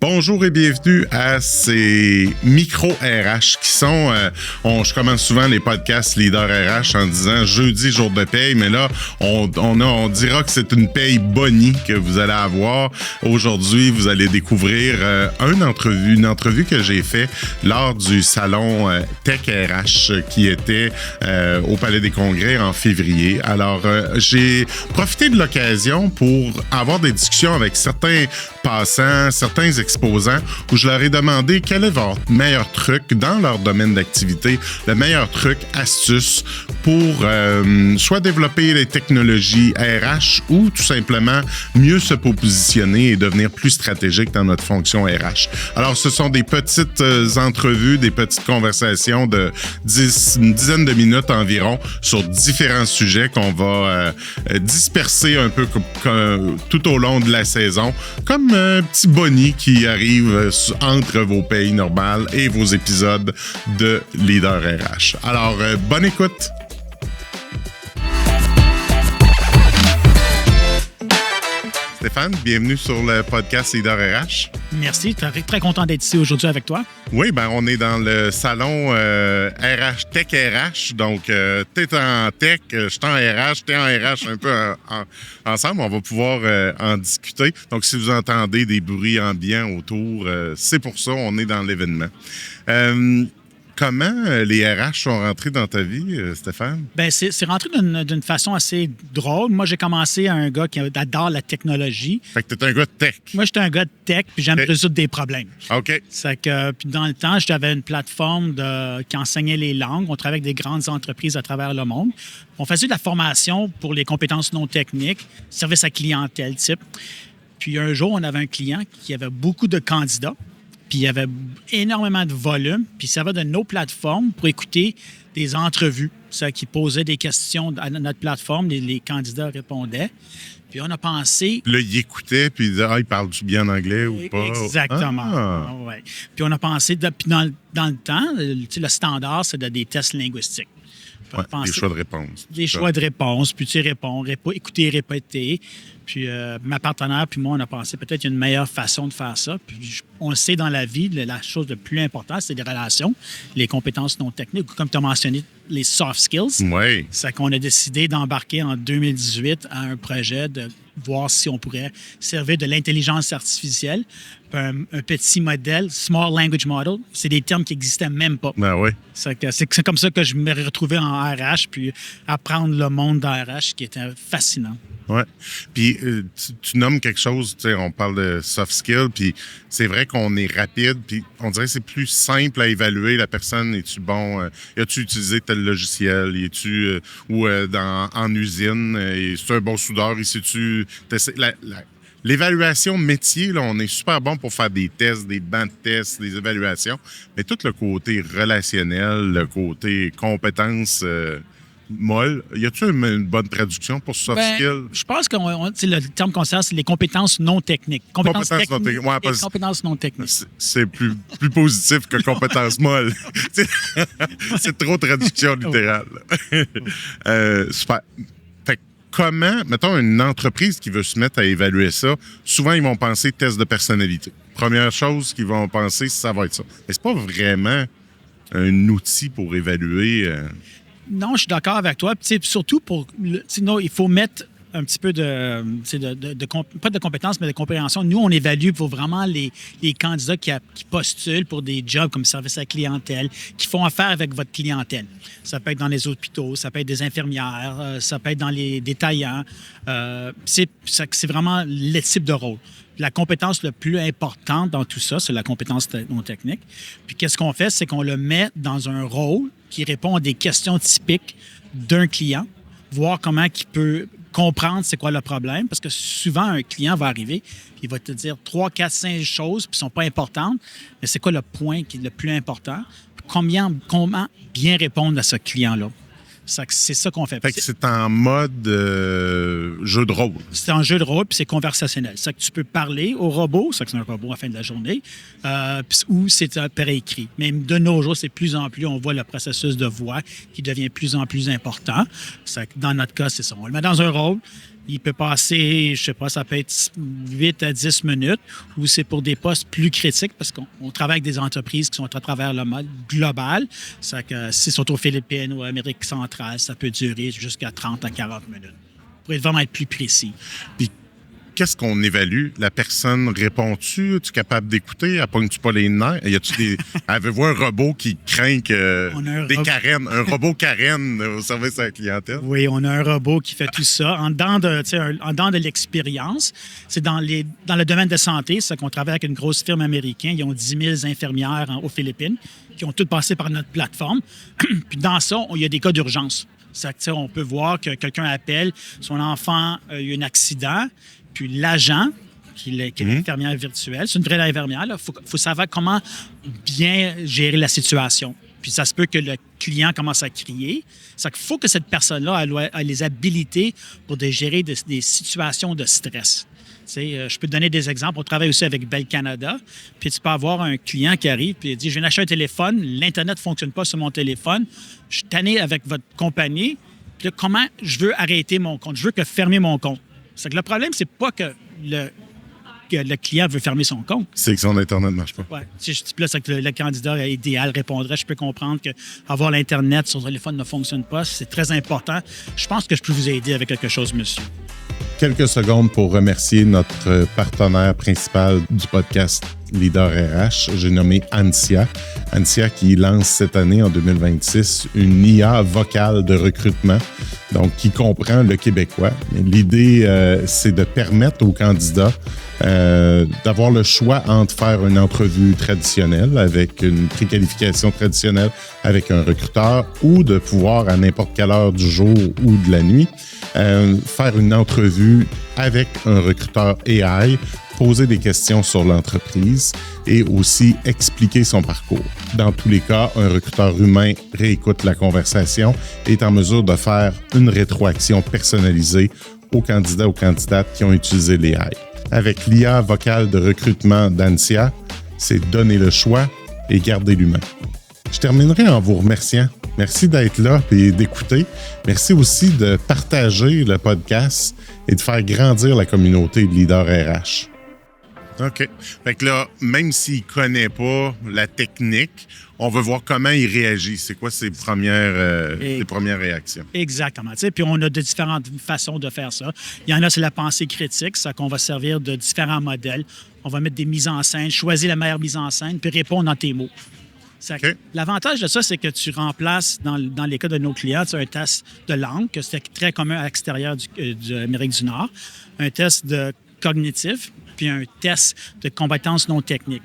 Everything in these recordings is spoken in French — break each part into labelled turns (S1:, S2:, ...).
S1: Bonjour et bienvenue à ces micro-RH qui sont... je commence souvent les podcasts Leader RH en disant jeudi, jour de paye, mais là, on dira que c'est une paye bonie que vous allez avoir. Aujourd'hui, vous allez découvrir une entrevue que j'ai faite lors du salon Tech RH qui était au Palais des Congrès en février. Alors, j'ai profité de l'occasion pour avoir des discussions avec certains passants, certains exposants, où je leur ai demandé quel est votre meilleur truc dans leur domaine d'activité, le meilleur truc, astuce pour soit développer les technologies RH ou tout simplement mieux se positionner et devenir plus stratégique dans notre fonction RH. Alors, ce sont des petites entrevues, des petites conversations de une dizaine de minutes environ sur différents sujets qu'on va disperser un peu tout au long de la saison, comme un petit boni qui arrive entre vos payes normales et vos épisodes de Leader RH. Alors, bonne écoute! Stéphane, bienvenue sur le podcast Leader RH.
S2: Merci, très content d'être ici aujourd'hui avec toi.
S1: Oui, on est dans le salon RH Tech RH, donc t'es en tech, je suis en RH, t'es en RH un peu ensemble, on va pouvoir en discuter. Donc si vous entendez des bruits ambiants autour, c'est pour ça, on est dans l'événement. Comment les RH sont rentrés dans ta vie, Stéphane?
S2: C'est rentré d'une façon assez drôle. Moi, j'ai commencé à un gars qui adore la technologie.
S1: Fait que t'es un gars de tech.
S2: Moi, j'étais un gars de tech, puis j'aime résoudre des problèmes.
S1: OK.
S2: C'est que, puis dans le temps, j'avais une plateforme qui enseignait les langues. On travaillait avec des grandes entreprises à travers le monde. On faisait de la formation pour les compétences non techniques, service à clientèle type. Puis un jour, on avait un client qui avait beaucoup de candidats. Puis il y avait énormément de volume, puis ça va de nos plateformes pour écouter des entrevues, ça qui posaient des questions à notre plateforme, les candidats répondaient. Puis on a pensé...
S1: Là, il écoutait, puis il disait « Ah, il parle-tu bien anglais ou pas? »
S2: Exactement. Ah. Ouais. Puis on a pensé, dans le temps, le standard, c'est des tests linguistiques.
S1: Des choix de réponse.
S2: Des choix de réponse, puis tu réponds, écouter, répéter. Puis ma partenaire puis moi, on a pensé peut-être qu'il y a une meilleure façon de faire ça. Puis on le sait dans la vie, la chose la plus importante, c'est les relations, les compétences non techniques, comme tu as mentionné, les soft skills.
S1: Oui.
S2: C'est qu'on a décidé d'embarquer en 2018 à un projet de voir si on pourrait servir de l'intelligence artificielle. Un petit modèle, Small Language Model, c'est des termes qui n'existaient même pas.
S1: Ben oui.
S2: C'est comme ça que je me retrouvais en RH, puis apprendre le monde de RH qui était fascinant.
S1: Oui. Puis tu nommes quelque chose, tu sais, on parle de soft skills, puis c'est vrai qu'on est rapide, puis on dirait que c'est plus simple à évaluer la personne. Es-tu bon? As-tu utilisé tel logiciel? En usine? Es-tu un bon soudeur? L'évaluation métier, là, on est super bon pour faire des tests, des bancs de tests, des évaluations, mais tout le côté relationnel, le côté compétences molles, y a-t-il une bonne traduction pour soft skills?
S2: Je pense que le terme qu'on sert, c'est les compétences non techniques. Compétences non techniques.
S1: C'est plus positif que compétences molles. C'est trop traduction littérale. Super. Comment, mettons, une entreprise qui veut se mettre à évaluer ça, souvent, ils vont penser test de personnalité. Première chose qu'ils vont penser, ça va être ça. Mais c'est pas vraiment un outil pour évaluer...
S2: Non, je suis d'accord avec toi. Surtout sinon, il faut mettre un petit peu pas de compétences, mais de compréhension. Nous, on évalue pour vraiment les candidats qui postulent pour des jobs comme service à la clientèle, qui font affaire avec votre clientèle. Ça peut être dans les hôpitaux, ça peut être des infirmières, ça peut être dans les détaillants. C'est vraiment le type de rôle. La compétence la plus importante dans tout ça, c'est la compétence non technique. Puis qu'est-ce qu'on fait, c'est qu'on le met dans un rôle qui répond à des questions typiques d'un client, voir comment il peut comprendre c'est quoi le problème, parce que souvent, un client va arriver, il va te dire 3, 4, 5 choses, puis ne sont pas importantes, mais c'est quoi le point qui est le plus important? Comment bien répondre à ce client-là? C'est ça qu'on fait.
S1: Fait que c'est en mode jeu de rôle.
S2: C'est un jeu de rôle, puis c'est conversationnel. C'est que tu peux parler au robot, c'est que c'est un robot à la fin de la journée, ou c'est par écrit. Mais de nos jours, c'est de plus en plus, on voit le processus de voix qui devient de plus en plus important. Dans notre cas, c'est ça. On le met dans un rôle, il peut passer, je sais pas, ça peut être 8 à 10 minutes, ou c'est pour des postes plus critiques, parce qu'on travaille avec des entreprises qui sont à travers le mode global. C'est que si c'est aux Philippines ou Amérique centrale, ça peut durer jusqu'à 30 à 40 minutes, pour vraiment être plus précis.
S1: Puis, qu'est-ce qu'on évalue? La personne répond-tu? Es-tu capable d'écouter? Appogne-tu pas les nerfs? Y a-tu des... Avez-vous un robot qui craint des carènes? Un robot carène au service à la clientèle?
S2: Oui, on a un robot qui fait tout ça. En dedans de l'expérience, c'est dans le domaine de santé, c'est qu'on travaille avec une grosse firme américaine. Ils ont 10 000 infirmières aux Philippines qui ont toutes passé par notre plateforme. Puis dans ça, il y a des cas d'urgence. On peut voir que quelqu'un appelle, son enfant a eu un accident, puis l'agent, qui est l'infirmière virtuelle, c'est une vraie infirmière, il faut savoir comment bien gérer la situation. Puis ça se peut que le client commence à crier. C'est qu'il faut que cette personne-là ait les habilités pour gérer des situations de stress. Je peux te donner des exemples. On travaille aussi avec Bell Canada. Puis tu peux avoir un client qui arrive et dit « Je viens d'acheter un téléphone, l'Internet ne fonctionne pas sur mon téléphone, je suis tanné avec votre compagnie, puis là, comment je veux arrêter mon compte? Je veux fermer mon compte. » C'est que le problème, c'est pas que le client veut fermer son compte.
S1: C'est que son Internet ne marche pas.
S2: Oui. Là, c'est que le candidat idéal répondrait. Je peux comprendre qu'avoir l'Internet sur le téléphone ne fonctionne pas. C'est très important. Je pense que je peux vous aider avec quelque chose, monsieur.
S1: Quelques secondes pour remercier notre partenaire principal du podcast Leader RH. J'ai nommé Ansia. Ansia qui lance cette année, en 2026, une IA vocale de recrutement, donc qui comprend le québécois. L'idée, c'est de permettre aux candidats d'avoir le choix entre faire une entrevue traditionnelle avec une préqualification traditionnelle avec un recruteur ou de pouvoir, à n'importe quelle heure du jour ou de la nuit, faire une entrevue avec un recruteur AI, poser des questions sur l'entreprise et aussi expliquer son parcours. Dans tous les cas, un recruteur humain réécoute la conversation et est en mesure de faire une rétroaction personnalisée aux candidats ou candidates qui ont utilisé l'AI. Avec l'IA vocale de recrutement d'Ansia, c'est donner le choix et garder l'humain. Je terminerai en vous remerciant. Merci d'être là et d'écouter. Merci aussi de partager le podcast et de faire grandir la communauté de leaders RH. OK. Fait que là, même s'il ne connaît pas la technique, on veut voir comment il réagit. C'est quoi ses premières réactions? Exactement.
S2: Puis on a de différentes façons de faire ça. Il y en a, c'est la pensée critique, ça qu'on va servir de différents modèles. On va mettre des mises en scène, choisir la meilleure mise en scène, puis répondre dans tes mots. Okay. L'avantage de ça, c'est que tu remplaces, dans les cas de nos clients, un test de langue, que c'est très commun à l'extérieur de l'Amérique du Nord, un test de cognitif, puis un test de compétences non techniques.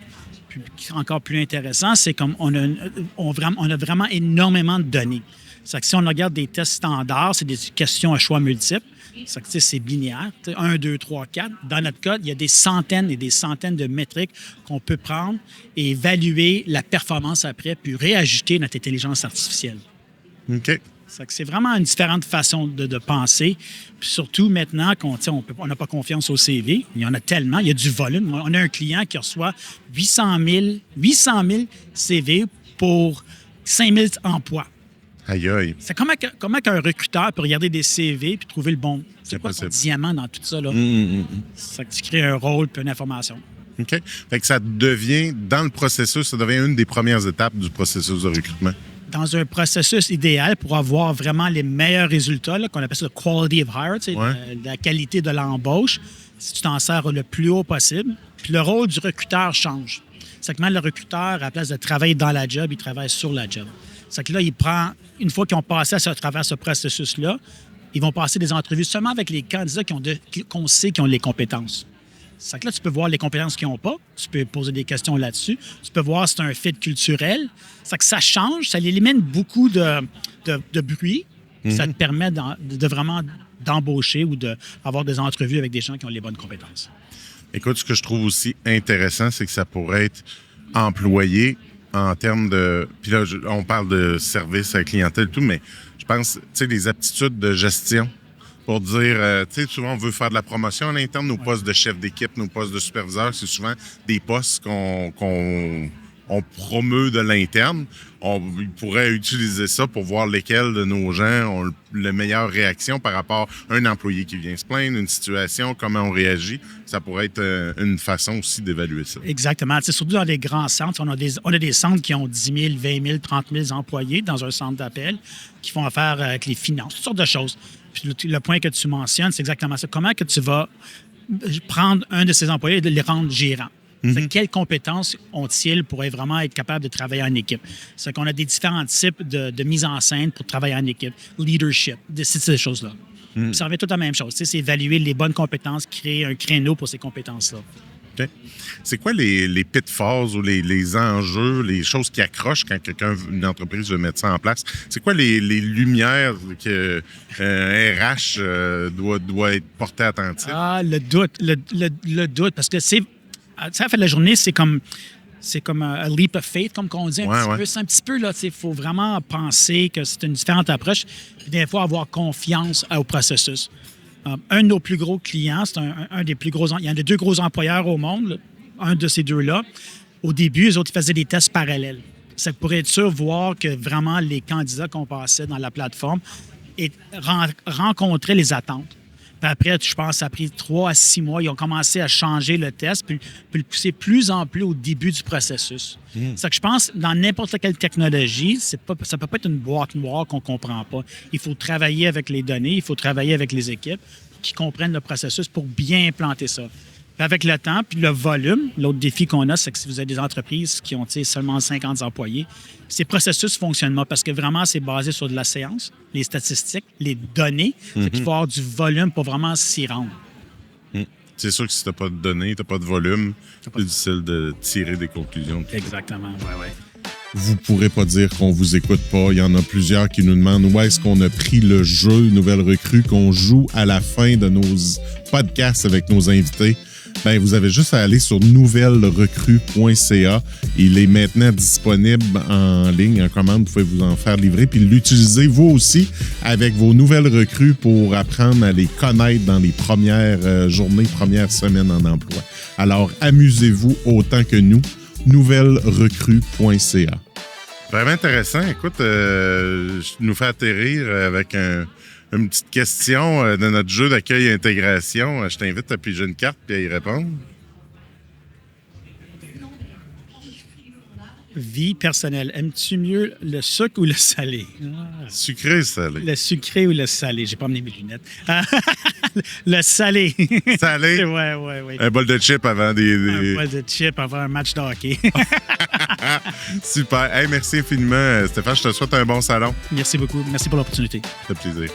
S2: Puis, encore plus intéressant, c'est qu'on a vraiment énormément de données. C'est que si on regarde des tests standards, c'est des questions à choix multiples. C'est binaire, 1, 2, 3, 4. Dans notre cas, il y a des centaines et des centaines de métriques qu'on peut prendre et évaluer la performance après, puis réajuster notre intelligence artificielle.
S1: OK.
S2: C'est vraiment une différente façon de penser. Puis surtout maintenant qu'on n'a pas confiance au CV, il y en a tellement, il y a du volume. On a un client qui reçoit 800 000 CV pour 5 000 emplois.
S1: Aïe, aïe.
S2: C'est comment qu'un recruteur peut regarder des CV puis trouver le bon. C'est quoi ton diamant dans tout ça, là? C'est que tu crées un rôle puis une information.
S1: OK. Fait que ça devient, dans le processus, ça devient une des premières étapes du processus de recrutement.
S2: Dans un processus idéal pour avoir vraiment les meilleurs résultats, là, qu'on appelle ça le quality of hire, la qualité de l'embauche, si tu t'en sers le plus haut possible. Puis le rôle du recruteur change. C'est que le recruteur, à la place de travailler dans la job, il travaille sur la job. C'est que là, il prend, une fois qu'ils ont passé à travers ce processus-là, ils vont passer des entrevues seulement avec les candidats qu'on sait qui ont les compétences. C'est que là, tu peux voir les compétences qu'ils n'ont pas. Tu peux poser des questions là-dessus. Tu peux voir si c'est un fit culturel. C'est que ça change, ça élimine beaucoup de bruit. Ça te permet de vraiment d'embaucher ou d'avoir des entrevues avec des gens qui ont les bonnes compétences.
S1: Écoute, ce que je trouve aussi intéressant, c'est que ça pourrait être employé en termes de... Puis là, on parle de service à la clientèle et tout, mais je pense, tu sais, des aptitudes de gestion pour dire, tu sais, souvent, on veut faire de la promotion à l'interne. Nos postes de chef d'équipe, nos postes de superviseur, c'est souvent des postes qu'on on promeut de l'interne. Ils pourraient utiliser ça pour voir lesquels de nos gens ont la meilleure réaction par rapport à un employé qui vient se plaindre, une situation, comment on réagit. Ça pourrait être une façon aussi d'évaluer ça.
S2: Exactement. Tu sais, surtout dans les grands centres, on a des centres qui ont 10 000, 20 000, 30 000 employés dans un centre d'appel qui font affaire avec les finances, toutes sortes de choses. Puis le point que tu mentionnes, c'est exactement ça. Comment que tu vas prendre un de ces employés et de les rendre gérants? Quelles compétences ont-ils pour vraiment être capables de travailler en équipe? C'est qu'on a des différents types de mise en scène pour travailler en équipe, leadership, ces choses-là. Ça revient tout à la même chose. C'est évaluer les bonnes compétences, créer un créneau pour ces compétences-là.
S1: Okay. C'est quoi les pitfalls ou les enjeux, les choses qui accrochent quand une entreprise veut mettre ça en place? C'est quoi les lumières que RH doit être porté attentif?
S2: Le doute, parce que ça fait de la journée, c'est comme un leap of faith, comme on dit. C'est un petit peu, là, il faut vraiment penser que c'est une différente approche. Puis des fois, avoir confiance au processus. Un de nos plus gros clients, c'est un des plus gros... Il y en a 2 gros employeurs au monde, un de ces 2-là. Au début, les autres, ils faisaient des tests parallèles. Ça pourrait être sûr voir que vraiment les candidats qu'on passait dans la plateforme rencontraient les attentes. Puis après, je pense, ça a pris 3 à 6 mois. Ils ont commencé à changer le test, puis le pousser plus en plus au début du processus. C'est que je pense, dans n'importe quelle technologie, ça ne peut pas être une boîte noire qu'on ne comprend pas. Il faut travailler avec les données, il faut travailler avec les équipes qui comprennent le processus pour bien implanter ça. Puis avec le temps, puis le volume, l'autre défi qu'on a, c'est que si vous avez des entreprises qui ont seulement 50 employés, ces processus ne fonctionnent pas parce que vraiment, c'est basé sur de la science, les statistiques, les données. Il faut avoir du volume pour vraiment s'y rendre.
S1: C'est sûr que si tu n'as pas de données, tu n'as pas de volume, c'est difficile de tirer des conclusions.
S2: Exactement, oui.
S1: Vous ne pourrez pas dire qu'on vous écoute pas. Il y en a plusieurs qui nous demandent où est-ce qu'on a pris le jeu Nouvelle Recrue qu'on joue à la fin de nos podcasts avec nos invités. Ben, vous avez juste à aller sur nouvellerecrue.ca. Il est maintenant disponible en ligne, en commande. Vous pouvez vous en faire livrer puis l'utiliser vous aussi avec vos nouvelles recrues pour apprendre à les connaître dans les premières journées, premières semaines en emploi. Alors, amusez-vous autant que nous. nouvellerecrue.ca. Vraiment intéressant. Écoute, je nous fais atterrir avec une petite question de notre jeu d'accueil et intégration. Je t'invite à piger une carte et à y répondre.
S2: Vie personnelle. Aimes-tu mieux le sucre ou le salé?
S1: Sucré ou salé?
S2: Le sucré ou le salé? J'ai pas amené mes lunettes. Le salé.
S1: Salé?
S2: Oui.
S1: Un bol de chips avant des...
S2: Un bol de chips avant un match de hockey.
S1: Super. Hey, merci infiniment, Stéphane. Je te souhaite un bon salon.
S2: Merci beaucoup. Merci pour l'opportunité.
S1: Ça fait plaisir.